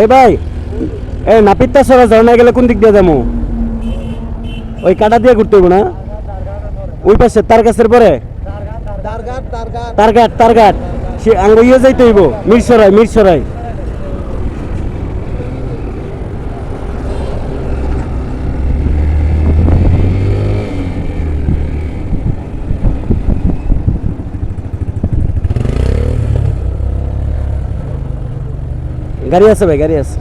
এই ভাই, এই নাপিতটা সরা ঝর্ণা গেলে কোন দিক দিয়ে যাবো? ওই কাটা দিয়ে ঘুরতে হইব না? ওই পাশে তার গাছের পরে তারঘাট সে আঙ্গ ইয়ে যাইতে হইব, মিরসরাই। গাড়ি আছে ভাই, গাড়ি আছে।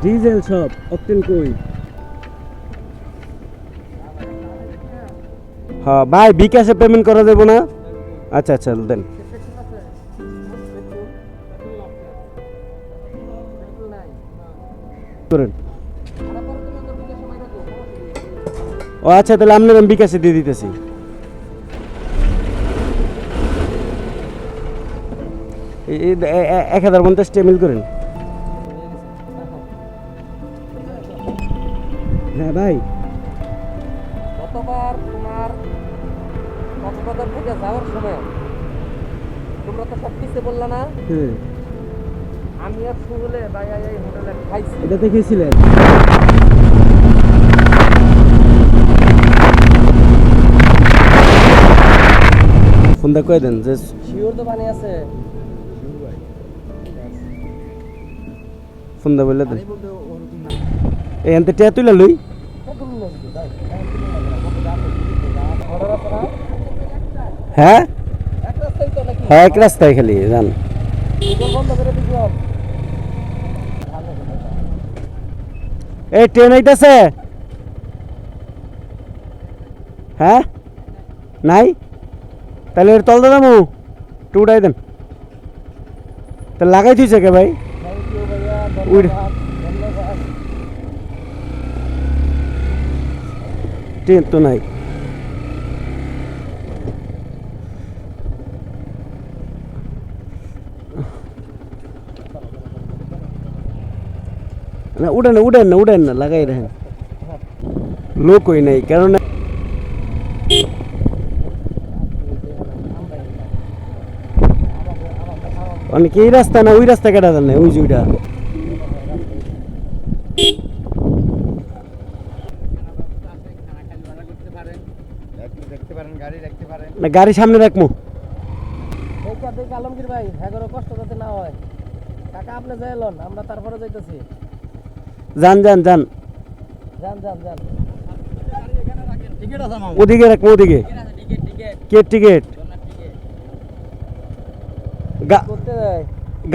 ডিজেল সব অকটেন কই? হ্যাঁ ভাই, বিকাশে পেমেন্ট করা যাবে না? আচ্ছা আচ্ছা দেন। করেন। ও আচ্ছা, তাহলে আপনার আমি বিকাশে দিয়ে দিতেছি। 1050 টেমিল করেন। হ্যাঁ ভাই, গতবার তোমার কক্সবাজার থেকে যাওয়ার সময় তোমরা তো সব কিছু বললা না? হ্যাঁ আমি আর সুহলে ভাই এই হোটেলে খাইছি। এটা দেখেছিলেন? ফোন দা কয়ে দেন যে শিওর তো পানি আছে। ফোন দা বললে দেন। এই আনতে টিয়া তুইলা লই। হ্যাঁ হ্যাঁ, এক রাস্তায় খালি যান। এই ট্রেন আইতাছে? হ্যাঁ নাই, তাহলে এর তল দামু একটু উঠাই দেন। তা লাগাই দিয়েছে কে ভাই? ট্রেন তো নাই। না উড়েন না লাগাই রাখেন। লোকই নাই কারণ অনেক এই রাস্তা না ওই রাস্তা কেটা জানে, ওই যে ওইটা। না গাড়ি সামনে রাখবো। আলমগীর ভাই, এগারো কষ্ট যাতে না হয়। কাকা আপনি যাই লন, আমরা তারপরে যাইতেছি। যান যান যান যান যান যান। ওদিকে রাখবো, ওদিকে টিকিট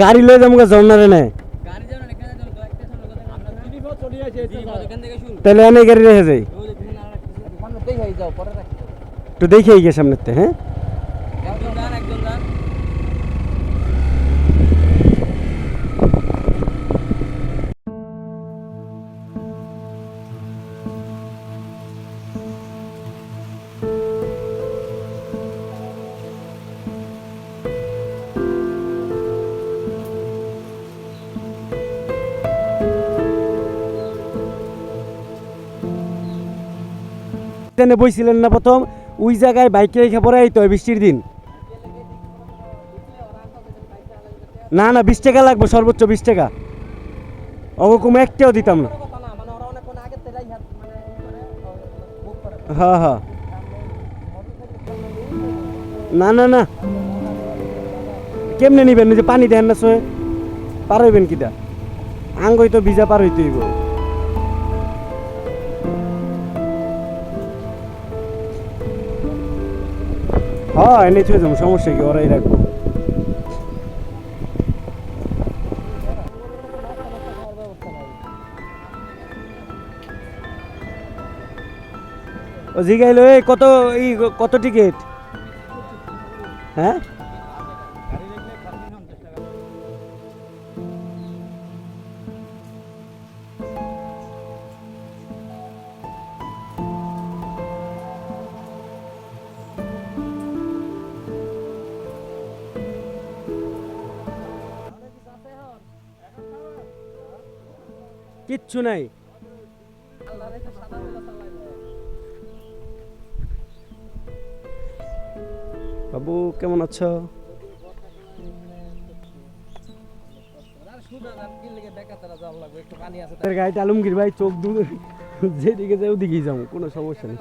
গাড়ি লয়ে যাবো ঝর্ণারে নেয়, তাহলে অনেক গাড়ি রেখে যাই। একটু দেখে গিয়ে সামনেতে। হ্যাঁ বইছিলেন না প্রথম ওই জায়গায় বাইকে রেখে পরে এই তো বৃষ্টির দিন। না না 20 টাকা লাগবে, সর্বোচ্চ 20 টাকা। ওরকম একটাও দিতাম না। হ্যাঁ হ্যাঁ, না না না, কেমনে নিবেন? যে পানি দেন না সয়ে পার হইবেন কিটা? আঙ্গই তো ভিজা পার হইতে হইব। হ্যাঁ এনে ছুঁয়ে যাবো, সমস্যা কি, ওরাই রাখবো। জিগাইলো এই কত কত টিকিট? হ্যাঁ কিচ্ছু নাই। বাবু কেমন আছো? গাড়িতে আলমগীর ভাই চোখ দূর যেদিকে যাই ওদিকেই যাবো, কোনো সমস্যা নেই।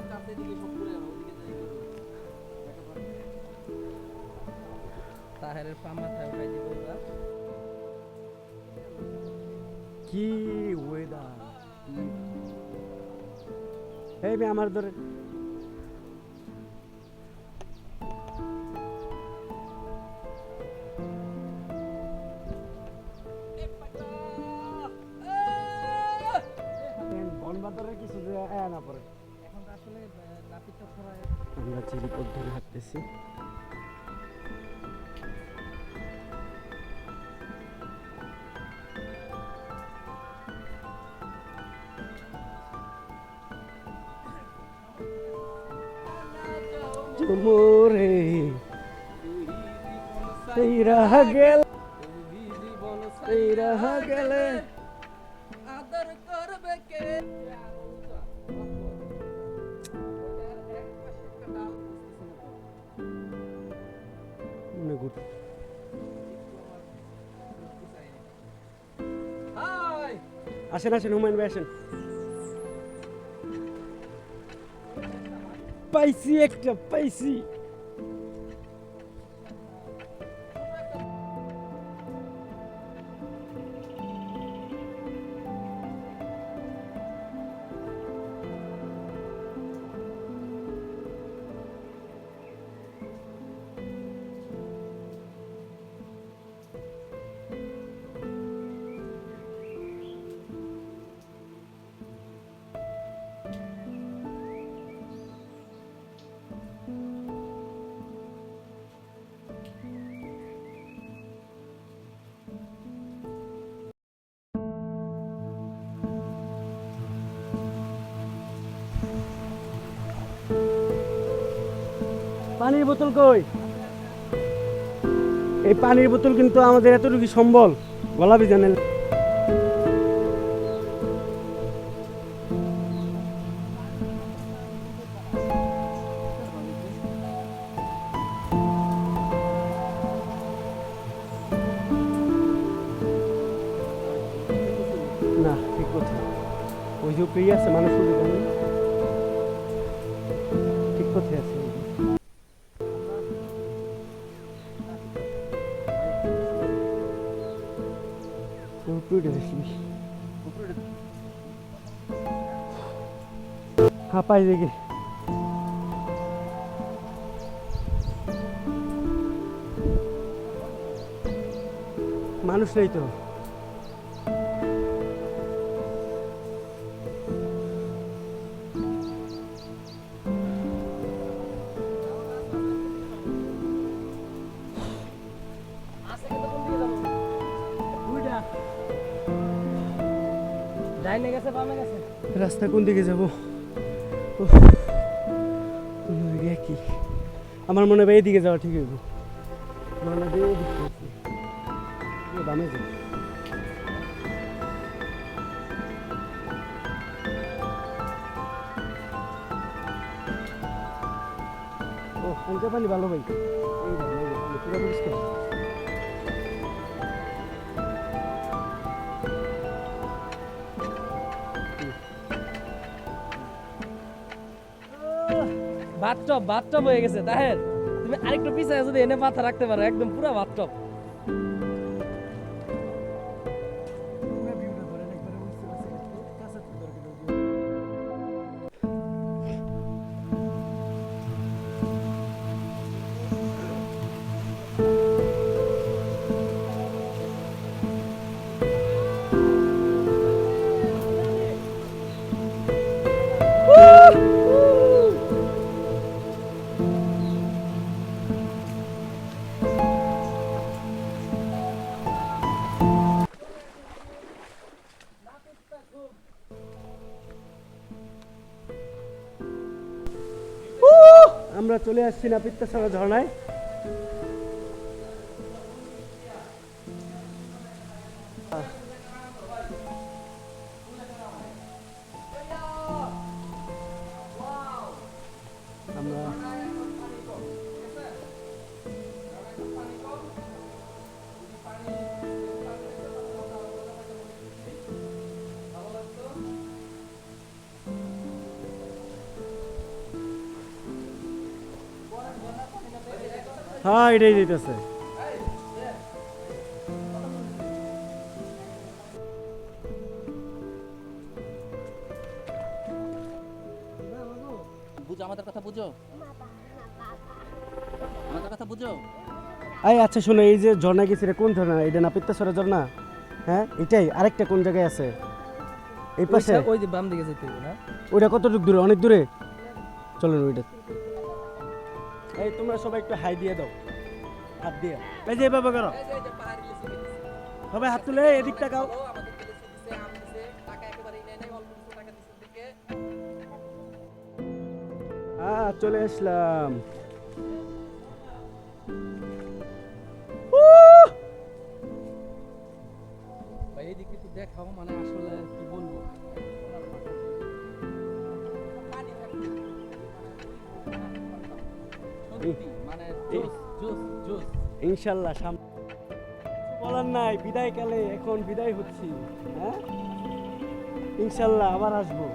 কি ওয়েদার! এই মেয়ে আমার ধরে বনবাদরের কিছু যে না পড়ে। আমরা চিরিপথ ধরে হাঁটতেছি। মোরে এই রাহা গেল, এই রাহা গেলে আদর করবে কে? আসেন আসেন হুমায়ুন ভাই আসেন। পাইছি একটা পাইছি। পানির বোতল কই? এই পানির বোতল কিন্তু আমাদের এতটুকু সম্বল, গলা ভিজানে। না ঠিক কথা, ওই যে পেয়ে আছে মানুষ ঠিক কথা আছে। হাঁপাই দেখি মানুষ নেই তো। রাস্তা কোন দিকে যাবো? কি আমার মনে হয় এইদিকে যাওয়া ঠিক হইব। দামে যাই ও পঞ্চা পানি ভালো ভাই, পুরো পরিষ্কার। বাথটব হয়ে গেছে তাহের, তুমি আরেকটু পিছায় যদি এনে মাথা রাখতে পারো একদম পুরো বাথটব। আমরা চলে আসছি নাপিতসাগর ঝর্ণায়। আমরা হ্যাঁ এটাই দিতেছে। বুঝো আমাদের কথা, বুঝো আমাদের কথা বুঝো। এই আচ্ছা শোনো, এই যে ঝর্ণা গেছি রে, কোন ঝর্ণা এটা? নাপিতসাগর ঝর্ণা? হ্যাঁ এটাই। আরেকটা কোন জায়গায় আছে? এই পাশে। ওই যে বাম দিকে যেতে হবে না? ওইটা কতটুকু দূরে? অনেক দূরে। চলেন ওইটা। এই তোমরা সবাই একটু হাই দিয়ে দাও, হাত দিয়ে। এই যে এভাবে করো এই যে পাহাড়ি লিচু দিছে। সবাই, হাত তুলে এদিক তাকাও। আমাদের লিচু দিছে, আম দিছে, টাকা একেবারেই নেয় নাই, অল্প কিছু টাকা দিছে দিকে। হ্যাঁ চলে আসলাম। ভাই এদিকে একটু দেখাও, মানে আসলে কি বলবো, সত্যি মানে জোস জোস জোস। ইনশাল্লাহ বলার নাই, বিদায় কালে এখন বিদায় হচ্ছি। হ্যাঁ ইনশাল্লাহ আবার আসবো।